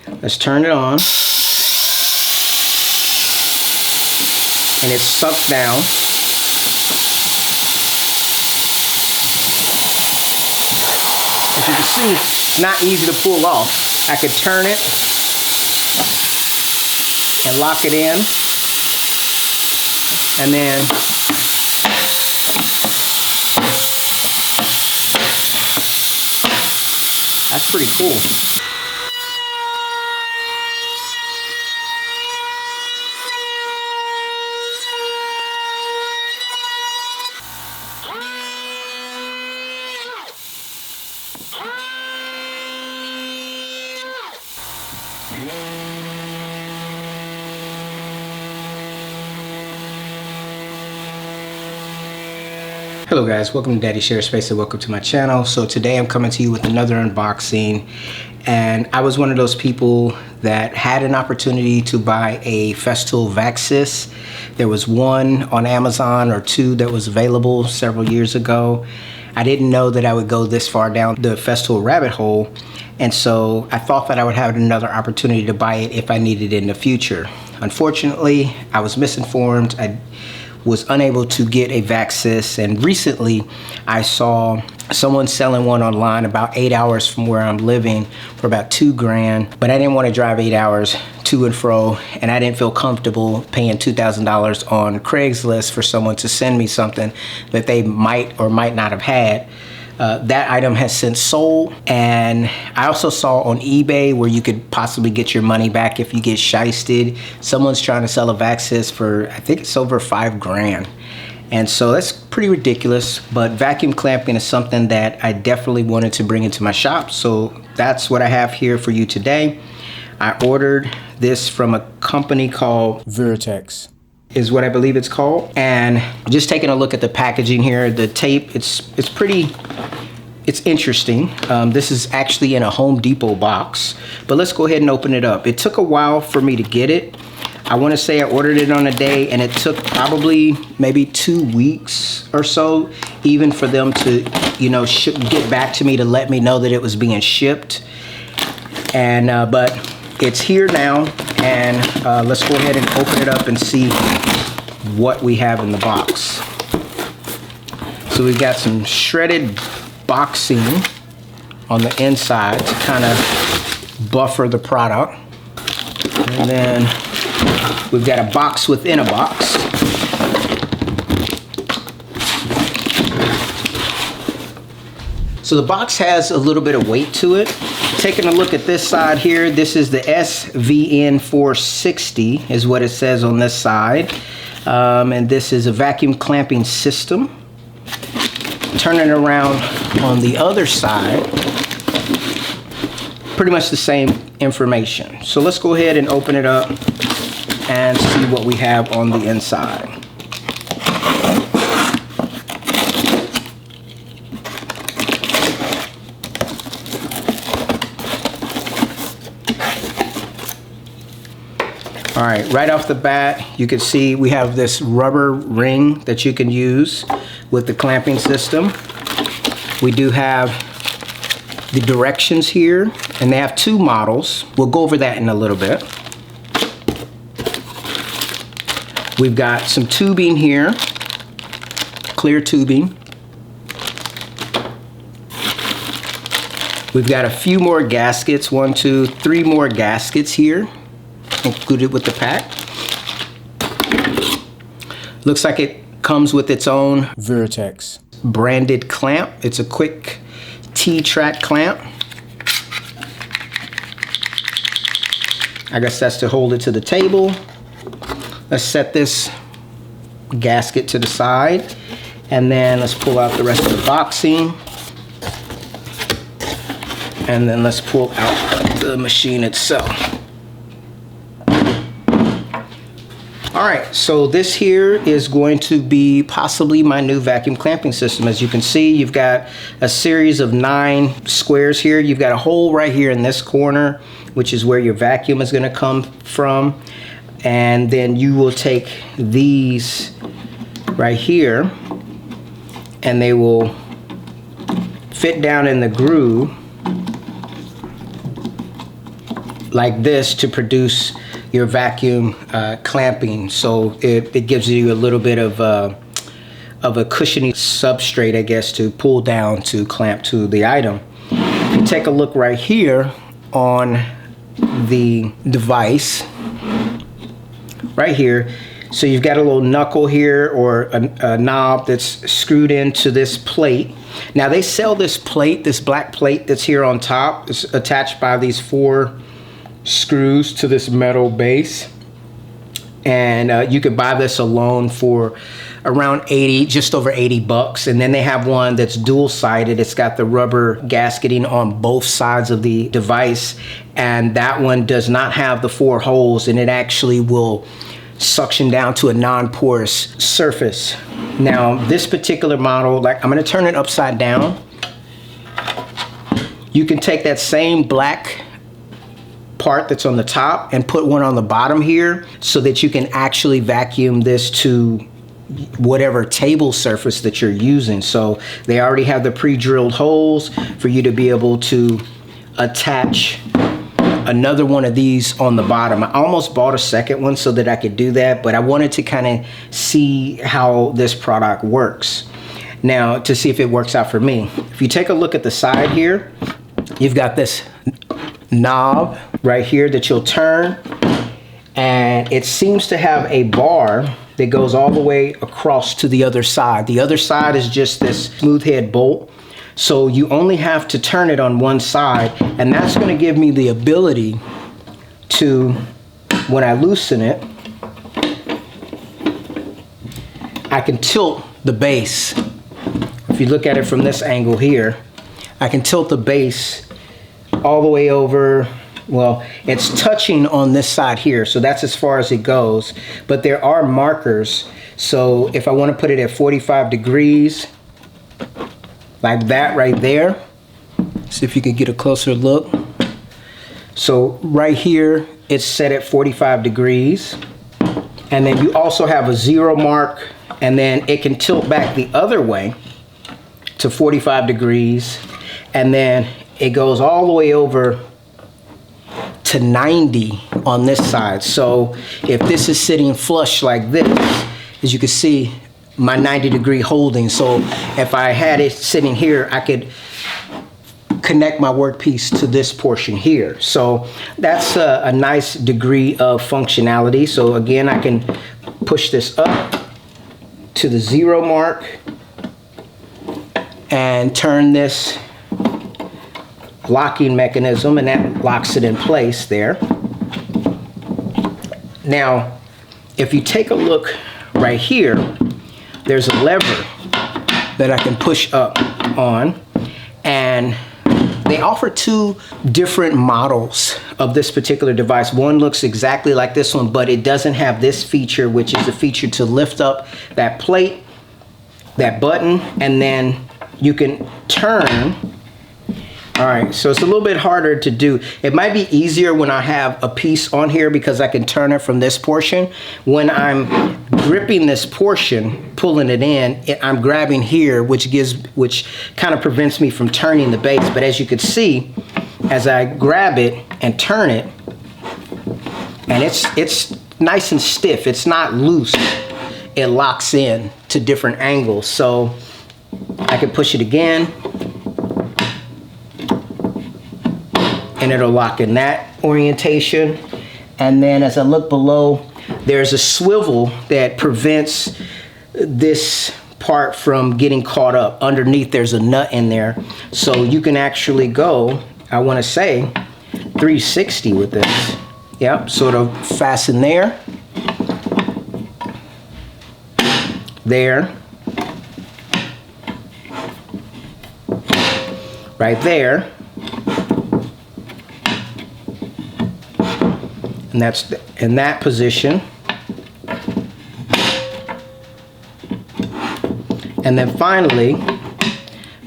Let's turn it on. And it's sucked down. As you can see, it's not easy to pull off. I could turn it and lock it in. And then that's pretty cool. Hello guys, welcome to Daddy Share Space and welcome to my channel. So today I'm coming to you with another unboxing, and I was one of those people that had an opportunity to buy a Festool Vaxis. There was one on Amazon or two that was available several years ago. I didn't know that I would go this far down the Festool rabbit hole, and so I thought that I would have another opportunity to buy it if I needed it in the future. Unfortunately, I was misinformed. I was unable to get a Vaxis, and recently I saw someone selling one online about 8 hours from where I'm living for about $2 grand, but I didn't want to drive 8 hours to and fro, and I didn't feel comfortable paying $2,000 on Craigslist for someone to send me something that they might or might not have had. That item has since sold, and I also saw on eBay where you could possibly get your money back if you get shysted. Someone's trying to sell a Vaxis for, I think it's over $5 grand. And so that's pretty ridiculous, but vacuum clamping is something that I definitely wanted to bring into my shop. So that's what I have here for you today. I ordered this from a company called Virutex, is what I believe it's called. And just taking a look at the packaging here, the tape, it's interesting. This is actually in a Home Depot box, but let's go ahead and open it up. It took a while for me to get it. I want to say I ordered it on a day, and it took probably maybe 2 weeks or so, even for them to, get back to me to let me know that it was being shipped. And but it's here now, and let's go ahead and open it up and see what we have in the box. So we've got some shredded boxing on the inside to kind of buffer the product. And then we've got a box within a box. So the box has a little bit of weight to it. Taking a look at this side here, this is the SVN460 is what it says on this side. And this is a vacuum clamping system. Turning around on the other side, pretty much the same information. So let's go ahead and open it up and see what we have on the inside. All right, right off the bat, you can see we have this rubber ring that you can use with the clamping system. We do have the directions here, and they have two models. We'll go over that in a little bit. We've got some tubing here, clear tubing. We've got a few more gaskets, 1, 2, 3 more gaskets here included with the pack. Looks like it comes with its own Virutex branded clamp. It's a quick T-track clamp. I guess that's to hold it to the table. Let's set this gasket to the side, and then let's pull out the rest of the boxing, and then let's pull out the machine itself. All right, so this here is going to be possibly my new vacuum clamping system. As you can see, you've got a series of 9 squares here. You've got a hole right here in this corner, which is where your vacuum is going to come from. And then you will take these right here, and they will fit down in the groove. like this to produce your vacuum clamping. So it gives you a little bit of a cushiony substrate, I guess, to pull down to clamp to the item. If you take a look right here on the device, right here, so you've got a little knuckle here or a knob that's screwed into this plate. Now they sell this plate, this black plate that's here on top. It's attached by these 4 screws to this metal base. And you could buy this alone for around 80, just over 80 bucks. And then they have one that's dual-sided. It's got the rubber gasketing on both sides of the device. And that one does not have the 4 holes, and it actually will suction down to a non-porous surface. Now this particular model, like, I'm going to turn it upside down. You can take that same black part that's on the top and put one on the bottom here so that you can actually vacuum this to whatever table surface that you're using. So they already have the pre-drilled holes for you to be able to attach another one of these on the bottom. I almost bought a second one so that I could do that, but I wanted to kind of see how this product works. Now, to see if it works out for me. If you take a look at the side here, you've got this knob right here that you'll turn, and it seems to have a bar that goes all the way across to the other side. The other side is just this smooth head bolt. So you only have to turn it on one side, and that's going to give me the ability to, when I loosen it, I can tilt the base. If you look at it from this angle here, I can tilt the base all the way over. Well, it's touching on this side here, so that's as far as it goes. But there are markers, so if I want to put it at 45 degrees, like that right there. See if you can get a closer look. So right here, it's set at 45 degrees. And then you also have a 0 mark, and then it can tilt back the other way to 45 degrees. And then it goes all the way over to 90 on this side. So if this is sitting flush like this, as you can see, my 90-degree holding. So if I had it sitting here, I could connect my workpiece to this portion here. So that's a nice degree of functionality. So again, I can push this up to the 0 mark and turn this locking mechanism, and that locks it in place there. Now, if you take a look right here, there's a lever that I can push up on, and they offer 2 different models of this particular device. One looks exactly like this one, but it doesn't have this feature, which is the feature to lift up that plate, that button, and then you can turn. All right, so it's a little bit harder to do. It might be easier when I have a piece on here because I can turn it from this portion. When I'm gripping this portion, pulling it in, I'm grabbing here, which kind of prevents me from turning the base. But as you can see, as I grab it and turn it, and it's nice and stiff, it's not loose, it locks in to different angles. So I can push it again, and it'll lock in that orientation. And then as I look below, there's a swivel that prevents this part from getting caught up. Underneath there's a nut in there. So you can actually go, I want to say, 360 with this. Yep, so it'll fasten there, there, right there. And that's in that position. And then finally,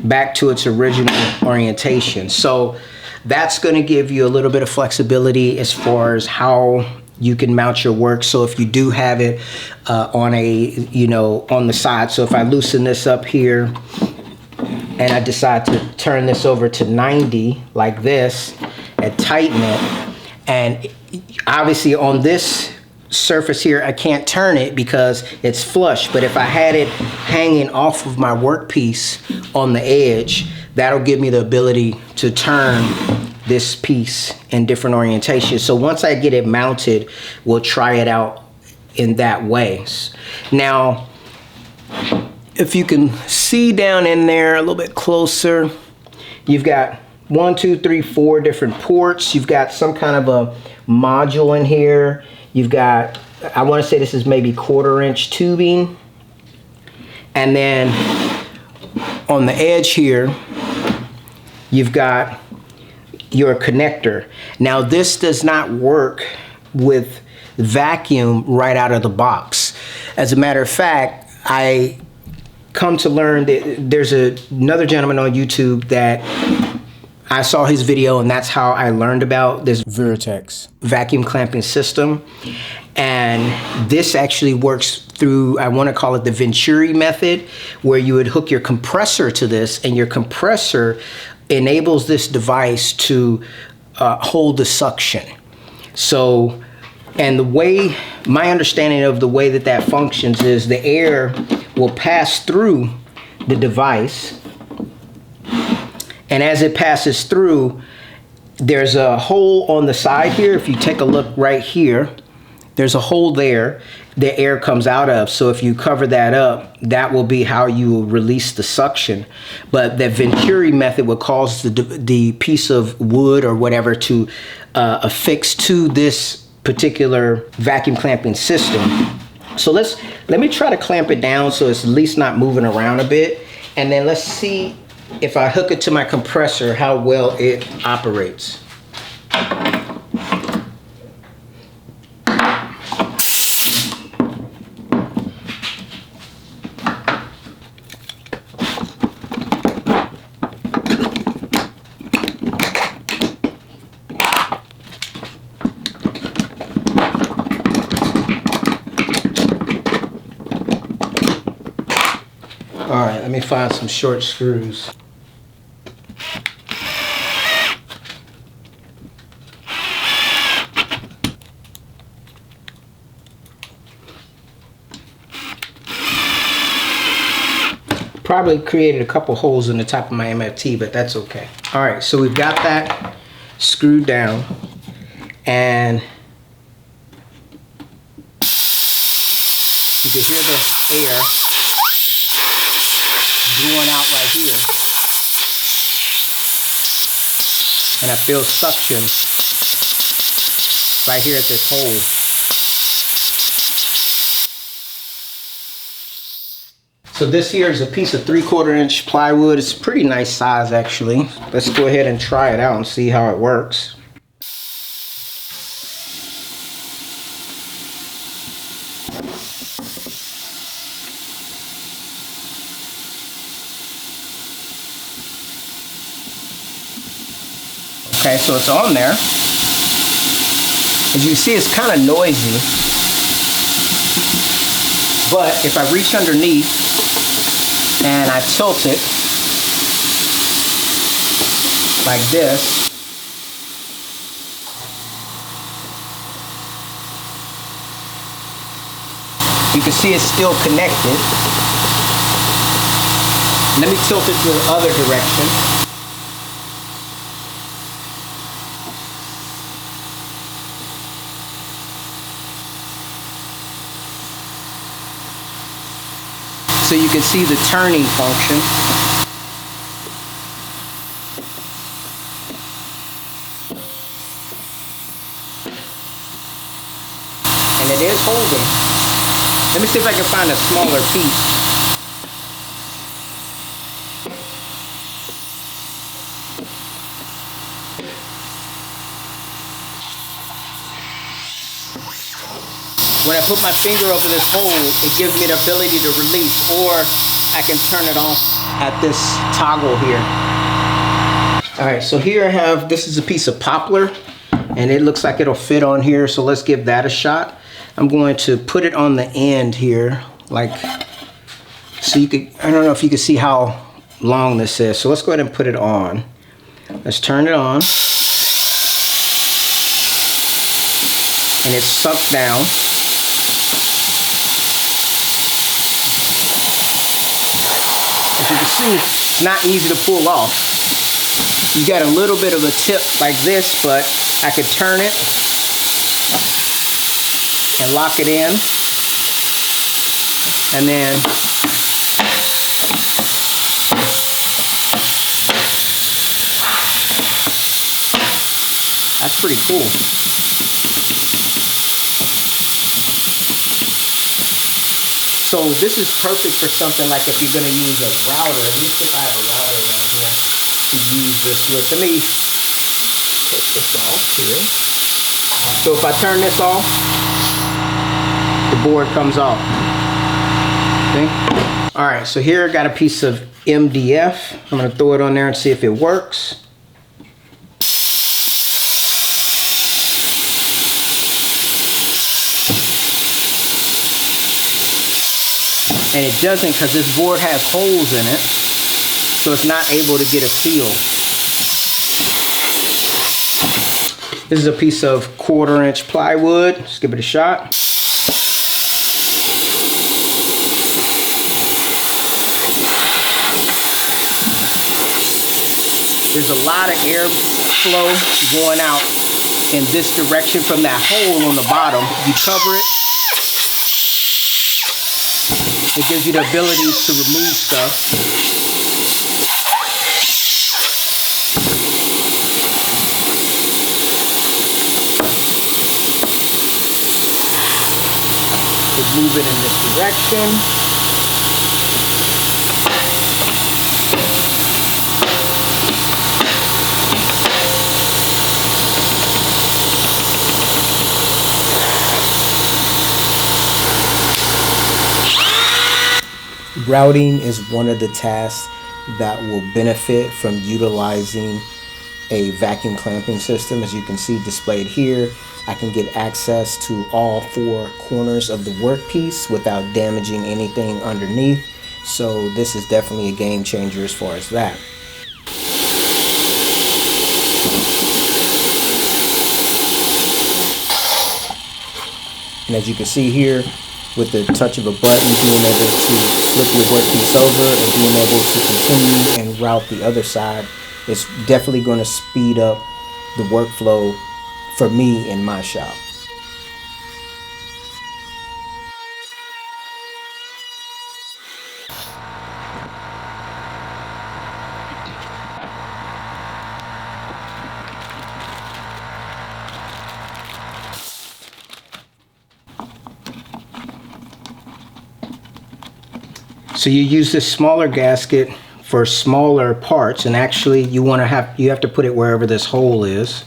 back to its original orientation. So that's going to give you a little bit of flexibility as far as how you can mount your work. So if you do have it on on the side. So if I loosen this up here and I decide to turn this over to 90 like this and tighten it, And obviously on this surface here, I can't turn it because it's flush. But if I had it hanging off of my workpiece on the edge, that'll give me the ability to turn this piece in different orientations. So once I get it mounted, we'll try it out in that way. Now, if you can see down in there a little bit closer, you've got 1, 2, 3, 4 different ports. You've got some kind of a module in here. You've got, I want to say this is maybe 1/4" tubing. And then on the edge here, you've got your connector. Now this does not work with vacuum right out of the box. As a matter of fact, I come to learn that there's another gentleman on YouTube that I saw his video, and that's how I learned about this Virutex vacuum clamping system. And this actually works through, I want to call it the Venturi method, where you would hook your compressor to this, and your compressor enables this device to hold the suction. So, and the way, my understanding of the way that that functions is the air will pass through the device, and as it passes through, there's a hole on the side here. If you take a look right here, there's a hole there the air comes out of. So if you cover that up, that will be how you will release the suction. But the Venturi method will cause the piece of wood or whatever to affix to this particular vacuum clamping system. So let me try to clamp it down so it's at least not moving around a bit, and then let's see if I hook it to my compressor how well it operates. All right, let me find some short screws. Probably created a couple holes in the top of my MFT, but that's okay. All right, so we've got that screwed down, and you can hear the air going out right here, and I feel suction right here at this hole. So this here is a piece of 3/4" plywood. It's a pretty nice size actually. Let's go ahead and try it out and see how it works. Okay, so it's on there. As you can see, it's kind of noisy. But if I reach underneath and I tilt it like this, you can see it's still connected. Let me tilt it to the other direction. So you can see the turning function. And it is holding. Let me see if I can find a smaller piece. When I put my finger over this hole, it gives me the ability to release, or I can turn it off at this toggle here. All right, so here I have, this is a piece of poplar, and it looks like it'll fit on here, so let's give that a shot. I'm going to put it on the end here, like, so you could, I don't know if you can see how long this is, so let's go ahead and put it on. Let's turn it on. and it's sunk down. As you can see, it's not easy to pull off. You got a little bit of a tip like this, but I could turn it and lock it in, and then that's pretty cool. So this is perfect for something like if you're going to use a router, at least if I have a router around here to use this with. Let me take this off here. So if I turn this off, the board comes off. See? All right, so here I got a piece of MDF. I'm going to throw it on there and see if it works. And it doesn't, because this board has holes in it, so it's not able to get a feel. This is a piece of 1/4 inch plywood. Let's give it a shot. There's a lot of airflow going out in this direction from that hole on the bottom. You cover it. It gives you the ability to remove stuff. Just move it in this direction. Routing is one of the tasks that will benefit from utilizing a vacuum clamping system. As you can see displayed here, I can get access to all 4 corners of the workpiece without damaging anything underneath. So this is definitely a game changer as far as that. And as you can see here, with the touch of a button, being able to flip your workpiece over and being able to continue and route the other side is definitely going to speed up the workflow for me in my shop. So you use this smaller gasket for smaller parts, and actually you have to put it wherever this hole is.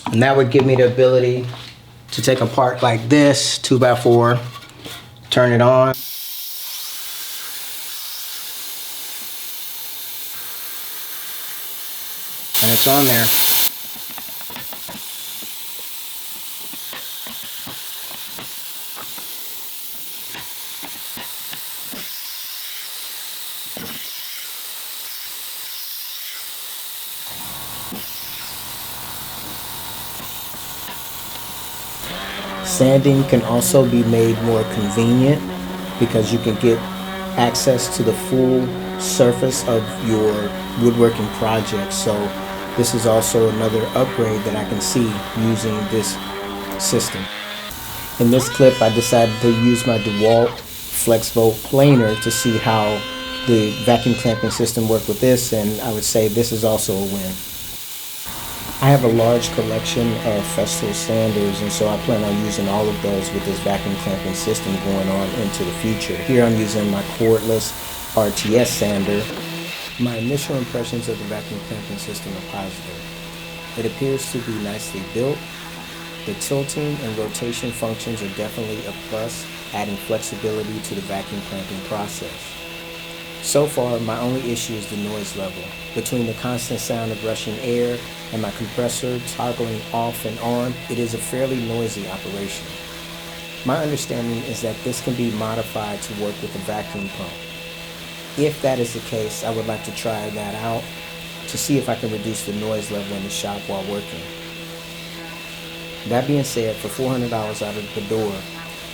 And that would give me the ability to take a part like this 2x4, turn it on. And it's on there. Sanding can also be made more convenient because you can get access to the full surface of your woodworking project. So this is also another upgrade that I can see using this system. In this clip, I decided to use my DeWalt FlexVolt planer to see how the vacuum clamping system worked with this, and I would say this is also a win. I have a large collection of Festool sanders, and so I plan on using all of those with this vacuum clamping system going on into the future. Here I'm using my cordless RTS sander. My initial impressions of the vacuum clamping system are positive. It appears to be nicely built. The tilting and rotation functions are definitely a plus, adding flexibility to the vacuum clamping process. So far, my only issue is the noise level. Between the constant sound of rushing air and my compressor toggling off and on, it is a fairly noisy operation. My understanding is that this can be modified to work with a vacuum pump. If that is the case, I would like to try that out. to see if I can reduce the noise level in the shop while working. That being said, for $400 out of the door,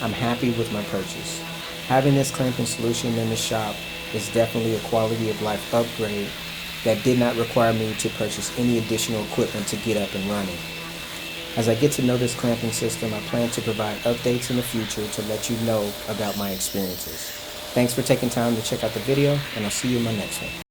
I'm happy with my purchase. Having this clamping solution in the shop is definitely a quality of life upgrade that did not require me to purchase any additional equipment to get up and running. As I get to know this clamping system, I plan to provide updates in the future to let you know about my experiences. Thanks for taking time to check out the video, and I'll see you in my next one.